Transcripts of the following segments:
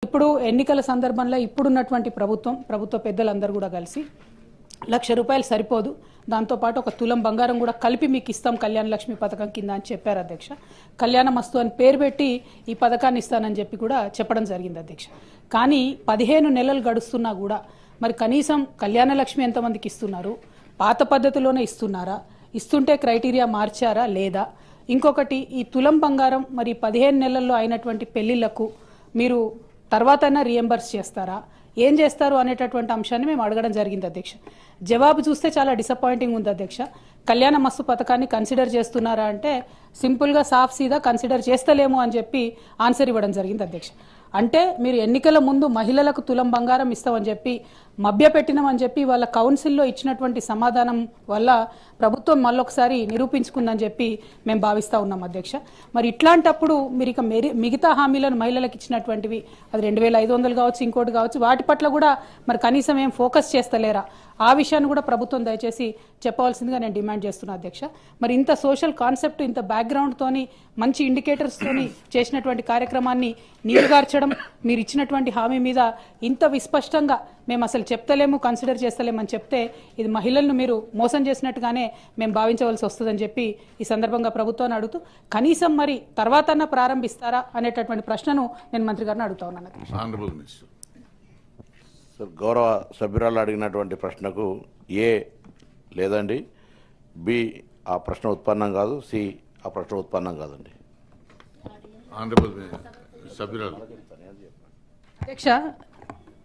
ఇప్పుడు ఎన్నికల సందర్భంలో ఇప్పుడున్నటువంటి ప్రభుత్వ పెద్దలందరూ కూడా కలిసి ₹1,00,000 సరిపోదు, దాంతోపాటు ఒక తులం బంగారం కూడా కలిపి మీకు ఇస్తాం కళ్యాణ లక్ష్మి పథకం కింద అని చెప్పారు అధ్యక్ష. కళ్యాణ మస్తు అని పేరు పెట్టి ఈ పథకాన్ని ఇస్తానని చెప్పి కూడా చెప్పడం జరిగింది అధ్యక్ష. కానీ 15 నెలలు గడుస్తున్నా కూడా మరి కనీసం కళ్యాణ లక్ష్మి ఎంతమందికి ఇస్తున్నారు, పాత పద్ధతిలోనే ఇస్తున్నారా, ఇస్తుంటే క్రైటీరియా మార్చారా లేదా, ఇంకొకటి ఈ తులం బంగారం మరి 15 నెలల్లో అయినటువంటి పెళ్లిళ్లకు మీరు తర్వాతైనా రీఎంబర్స్ చేస్తారా, ఏం చేస్తారు అనేటటువంటి అంశాన్ని మేము అడగడం జరిగింది అధ్యక్ష. జవాబు చూస్తే చాలా డిసప్పాయింటింగ్ ఉంది అధ్యక్ష. కళ్యాణ మస్తు పథకాన్ని కన్సిడర్ చేస్తున్నారా అంటే సింపుల్గా సాఫ్ సీదా కన్సిడర్ చేస్తలేము అని చెప్పి ఆన్సర్ ఇవ్వడం జరిగింది అధ్యక్ష. అంటే మీరు ఎన్నికల ముందు మహిళలకు తులం బంగారం ఇస్తామని చెప్పి మభ్యపెట్టినామని చెప్పి వాళ్ళ కౌన్సిల్లో ఇచ్చినటువంటి సమాధానం వల్ల ప్రభుత్వం మళ్ళొకసారి నిరూపించుకుందని చెప్పి మేము భావిస్తూ ఉన్నాం అధ్యక్ష. మరి ఇట్లాంటప్పుడు మీరు ఇక మిగతా హామీలను మహిళలకు ఇచ్చినటువంటివి అది 2,500 కావచ్చు, ఇంకోటి కావచ్చు, వాటి పట్ల కూడా మరి కనీసం ఏం ఫోకస్ చేస్తలేరా, ఆ విషయాన్ని కూడా ప్రభుత్వం దయచేసి చెప్పవలసిందిగా నేను డిమాండ్ చేస్తున్నా అధ్యక్ష. మరి ఇంత సోషల్ కాన్సెప్ట్, ఇంత బ్యాక్గ్రౌండ్తోని మంచి ఇండికేటర్స్తోని చేసినటువంటి కార్యక్రమాన్ని నీరుగార్చడం, మీరు ఇచ్చినటువంటి హామీ మీద ఇంత విస్పష్టంగా మేము అసలు చెప్తలేము, కన్సిడర్ చేస్తలేమని చెప్తే ఇది మహిళలను మీరు మోసం చేసినట్టుగానే మేము భావించవలసి వస్తుందని చెప్పి ఈ సందర్భంగా ప్రభుత్వాన్ని అడుగుతూ కనీసం మరి తర్వాతన్నా ప్రారంభిస్తారా అనేటటువంటి ప్రశ్నను నేను మంత్రి గారిని అడుగుతా ఉన్నాను. సార్, గౌరవ సభ్యురాలు అడిగినటువంటి ప్రశ్నకు ఏ లేదండి, బి ఆ ప్రశ్న ఉత్పన్నం కాదు, సి ఆ ప్రశ్న ఉత్పన్నం కాదండి. అధ్యక్ష,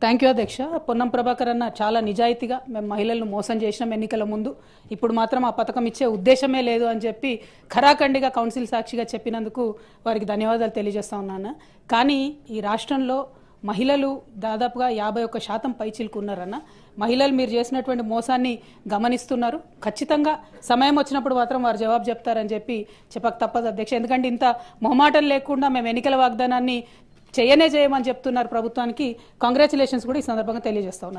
థ్యాంక్ యూ అధ్యక్ష. పొన్నం ప్రభాకర్ అన్న చాలా నిజాయితీగా మేము మహిళలను మోసం చేసినాం ఎన్నికల ముందు, ఇప్పుడు మాత్రం ఆ పథకం ఇచ్చే ఉద్దేశమే లేదు అని చెప్పి ఖరాఖండిగా కౌన్సిల్ సాక్షిగా చెప్పినందుకు వారికి ధన్యవాదాలు తెలియజేస్తా ఉన్నాను. కానీ ఈ రాష్ట్రంలో మహిళలు దాదాపుగా 51% పైచిలకు ఉన్నారన్న. మహిళలు మీరు చేసినటువంటి మోసాన్ని గమనిస్తున్నారు. ఖచ్చితంగా సమయం వచ్చినప్పుడు మాత్రం వారు జవాబు చెప్తారని చెప్పి చెప్పక తప్పదు అధ్యక్ష. ఎందుకంటే ఇంత మొహమాటం లేకుండా మేము ఎన్నికల వాగ్దానాన్ని చేయమని చెప్తున్నారు ప్రభుత్వానికి. కంగ్రాచులేషన్స్ కూడా ఈ సందర్భంగా తెలియజేస్తా ఉన్నాను.